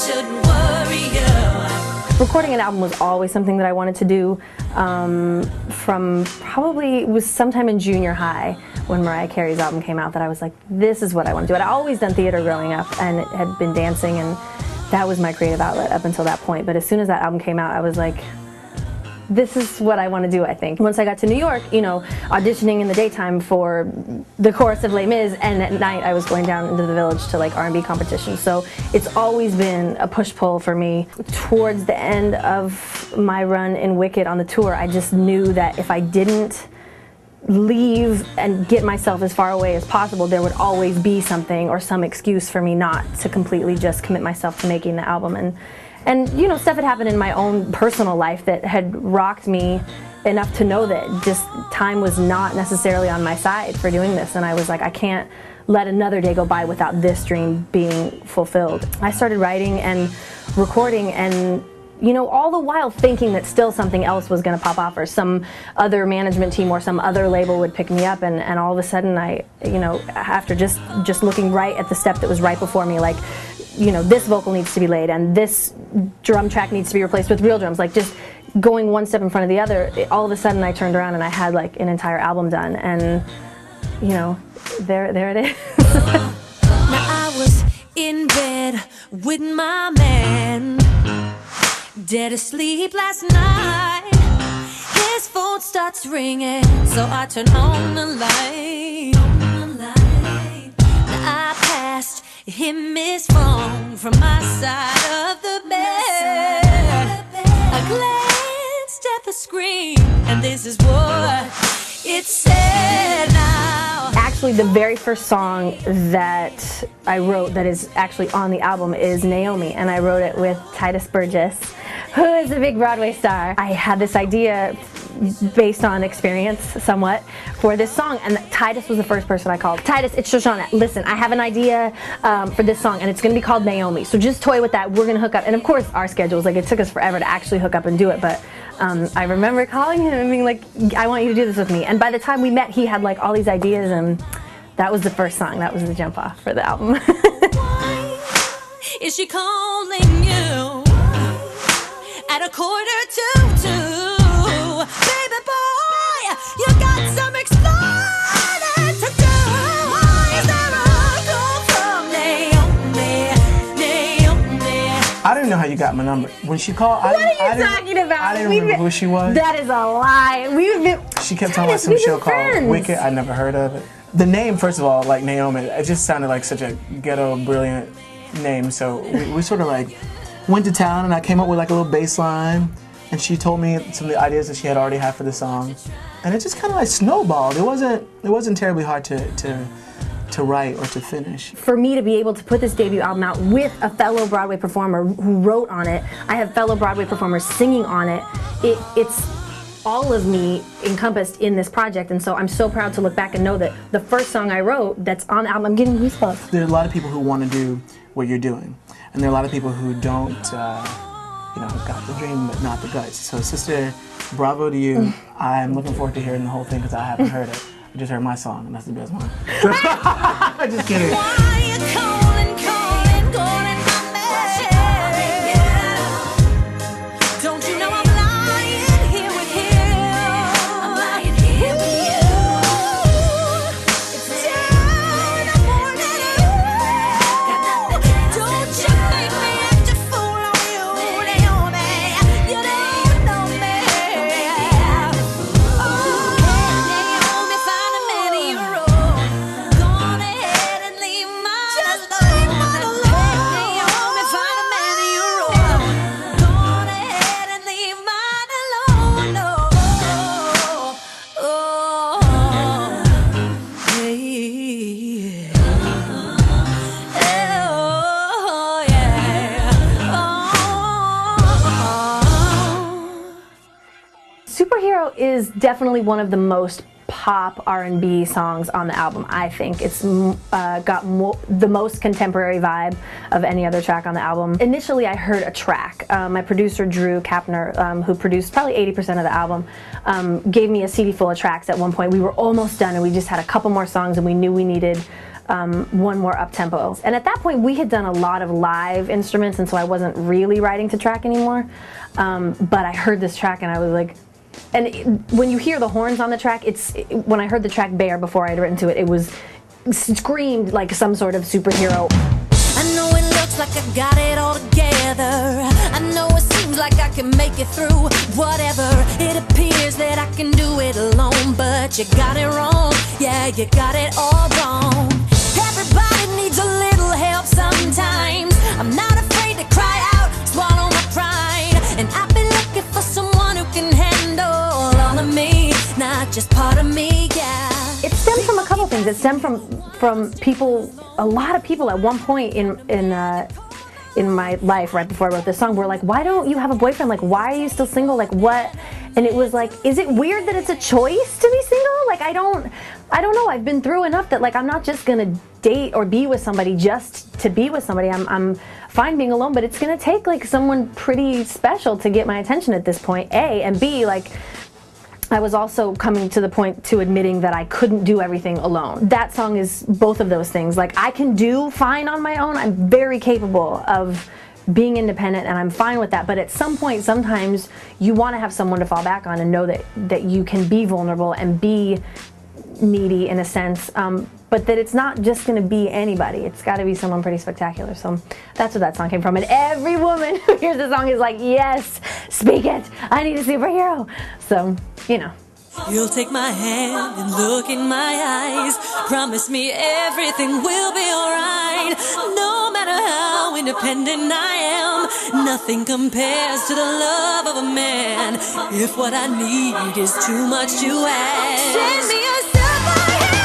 shouldn't worry you. Recording an album was always something that I wanted to do from probably, it was sometime in junior high when Mariah Carey's album came out that I was like, this is what I want to do. I'd always done theater growing up and had been dancing, and that was my creative outlet up until that point. But as soon as that album came out, I was like, this is what I want to do, I think. Once I got to New York, you know, auditioning in the daytime for the chorus of Les Mis, and at night I was going down into the Village to like R&B competitions. So it's always been a push-pull for me. Towards the end of my run in Wicked on the tour, I just knew that if I didn't leave and get myself as far away as possible, there would always be something or some excuse for me not to completely just commit myself to making the album. And you know, stuff had happened in my own personal life that had rocked me enough to know that just time was not necessarily on my side for doing this. And I was like, I can't let another day go by without this dream being fulfilled. I started writing and recording, and you know, all the while thinking that still something else was going to pop off, or some other management team or some other label would pick me up, and all of a sudden you know, after just looking right at the step that was right before me, like, you know, this vocal needs to be laid and this drum track needs to be replaced with real drums, like just going one step in front of the other, all of a sudden I turned around and I had like an entire album done, and you know, there it is. Now I was in bed with my man, dead asleep last night. His phone starts ringing, so I turn on the light. Now I passed him his phone from my side of the bed. I glanced at the screen, and this is what it said now. Actually, the very first song that I wrote that is actually on the album is Naomi, and I wrote it with Titus, who is a big Broadway star. I had this idea based on experience somewhat for this song, and Titus was the first person I called. Titus, it's Shoshana. Listen, I have an idea for this song, and it's going to be called Naomi, so just toy with that. We're going to hook up. And of course, our schedules, like, it took us forever to actually hook up and do it, but I remember calling him and being like, I want you to do this with me. And by the time we met, he had like all these ideas, and that was the first song. That was the jump off for the album. Is she calling you at 1:45? Baby boy, you got some explaining to do. Is there a call from Naomi? I didn't know how you got my number. When she called, What are you talking about? I didn't remember who she was. That is a lie. She kept talking about some show called Wicked. I never heard of it. The name, first of all, like Naomi, it just sounded like such a ghetto, brilliant name. So we sort of like went to town, and I came up with like a little bass line, and she told me some of the ideas that she had already had for the song, and it just kind of like snowballed. It wasn't terribly hard to write or to finish. For me to be able to put this debut album out with a fellow Broadway performer who wrote on it, I have fellow Broadway performers singing on it. It's all of me encompassed in this project, and so I'm so proud to look back and know that the first song I wrote that's on the album, I'm getting goosebumps. There are a lot of people who want to do what you're doing, and there are a lot of people who don't, you know, have got the dream but not the guts. So sister, bravo to you. I'm looking forward to hearing the whole thing because I haven't heard it. I just heard my song, and that's the best one. Just kidding. Why you calling my man? Don't you know I'm lying here with him? I'm lying here with you. It's down in the morning. Don't you make me act a fool on you, Naomi. You don't know me. Oh, Naomi, find a man of your own. Go on ahead and leave mine alone. Naomi, find a man of your own. Go on ahead and leave mine alone. Superhero is definitely one of the most pop R&B songs on the album. I think it's got the most contemporary vibe of any other track on the album. Initially I heard a track. My producer Drew Kapner, who produced probably 80% of the album, gave me a CD full of tracks at one point. We were almost done and we just had a couple more songs, and we knew we needed one more up-tempo. And at that point, we had done a lot of live instruments, and so I wasn't really writing to track anymore. But I heard this track, and I was like, when you hear the horns on the track, when I heard the track Bear before I had written to it, it was screamed like some sort of superhero. I know it looks like I got it all together. I know it seems like I can make it through whatever. It appears that I can do it alone, but you got it wrong. Yeah, you got it all wrong. Everybody needs a little help sometimes. I'm not afraid to cry out, swallow my pride. And I've been looking for someone who can handle all of me, not just part of me, yeah. It stemmed from a couple things. It stemmed from people, a lot of people at one point in my life right before I wrote this song were like, why don't you have a boyfriend? Like, why are you still single? Like, what? And it was like, is it weird that it's a choice to be single? Like, I don't know. I've been through enough that like I'm not just gonna date or be with somebody just to be with somebody. I'm fine being alone, but it's gonna take like someone pretty special to get my attention at this point, A, and B, like, I was also coming to the point to admitting that I couldn't do everything alone. That song is both of those things. Like, I can do fine on my own. I'm very capable of being independent, and I'm fine with that. But at some point, sometimes you want to have someone to fall back on and know that you can be vulnerable and be needy in a sense, but that it's not just going to be anybody. It's got to be someone pretty spectacular. So that's where that song came from. And every woman who hears the song is like, yes, speak it. I need a superhero. So, you know. You'll take my hand and look in my eyes. Promise me everything will be alright. No matter how independent I am, nothing compares to the love of a man. If what I need is too much to ask, send me a superhero.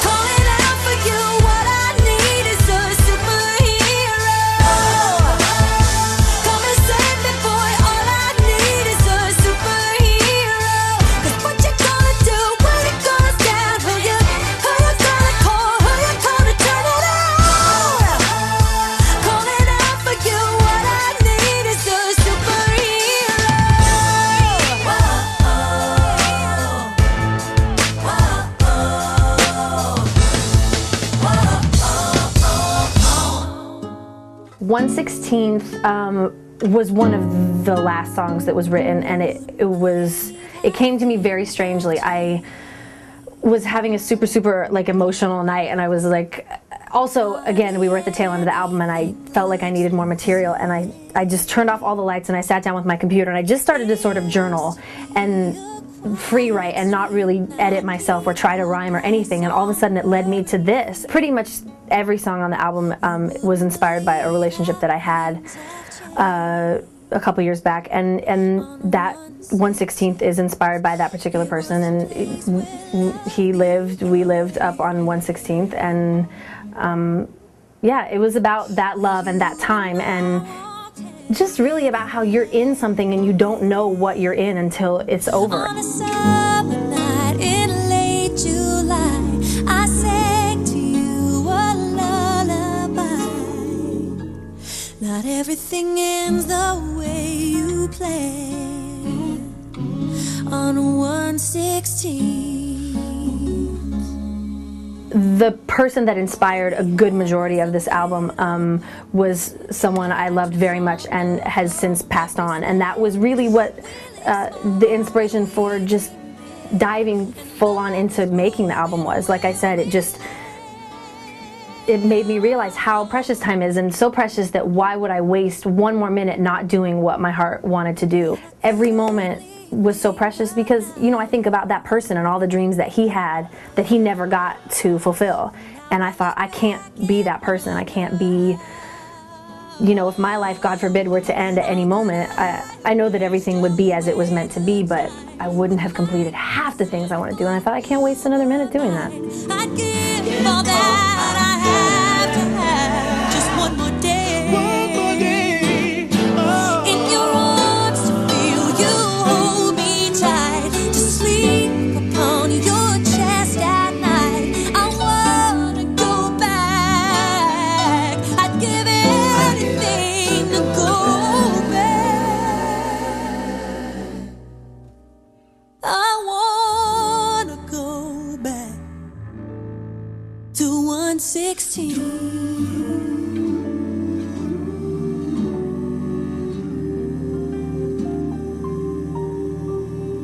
Calling out for you, what I need is a superhero. Come and save me, boy, all I need is a superhero. 'Cause what you gonna do when it goes down? Who you gonna call? Who you gonna turn it on? Calling out for you, what I need is a superhero. Whoa, whoa, whoa. 1/16 was one of the last songs that was written, and it came to me very strangely. I was having a super like emotional night, and I was like, also again, we were at the tail end of the album, and I felt like I needed more material, and I just turned off all the lights and I sat down with my computer and I just started to sort of journal and free write and not really edit myself or try to rhyme or anything, and all of a sudden it led me to this. Pretty much every song on the album was inspired by a relationship that I had a couple years back, and that 1/16 is inspired by that particular person, and we lived up on 1/16, and yeah, it was about that love and that time, and just really about how you're in something and you don't know what you're in until it's over. On a summer night in late July, I sang to you a lullaby. Not everything ends the way you planned on 1/16. The person that inspired a good majority of this album was someone I loved very much and has since passed on, and that was really what the inspiration for just diving full on into making the album was. Like I said, it made me realize how precious time is, and so precious that why would I waste one more minute not doing what my heart wanted to do. Every moment was so precious because, you know, I think about that person and all the dreams that he had that he never got to fulfill, and I thought, I can't be that person. I can't be, you know, if my life, God forbid, were to end at any moment, I know that everything would be as it was meant to be, but I wouldn't have completed half the things I want to do, and I thought, I can't waste another minute doing that. I'd give all that I have to have just one more day. In your arms to feel you hold me tight, to sleep upon your chest at night. I wanna go back. I'd give anything to go back. I wanna go back. to 116.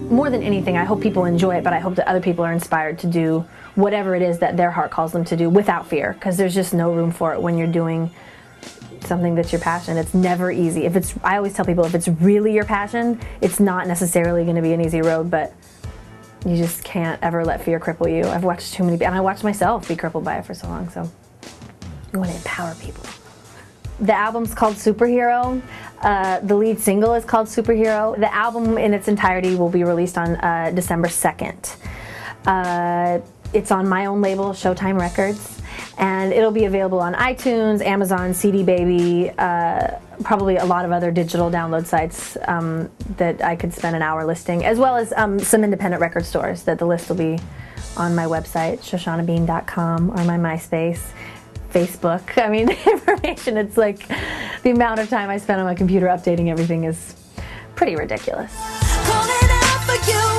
More than anything, I hope people enjoy it, but I hope that other people are inspired to do whatever it is that their heart calls them to do without fear, because there's just no room for it when you're doing something that's your passion. It's never easy. I always tell people, if it's really your passion, it's not necessarily going to be an easy road, but you just can't ever let fear cripple you. I've watched too many, and I watched myself be crippled by it for so long, so you want to empower people. The album's called Superhero. The lead single is called Superhero. The album in its entirety will be released on December 2nd. It's on my own label, Showtime Records, and it'll be available on iTunes, Amazon, CD Baby, probably a lot of other digital download sites that I could spend an hour listing, as well as some independent record stores that the list will be on my website, shoshanabean.com, or my MySpace. Facebook. I mean, the information, it's like the amount of time I spend on my computer updating everything is pretty ridiculous. Calling out for you.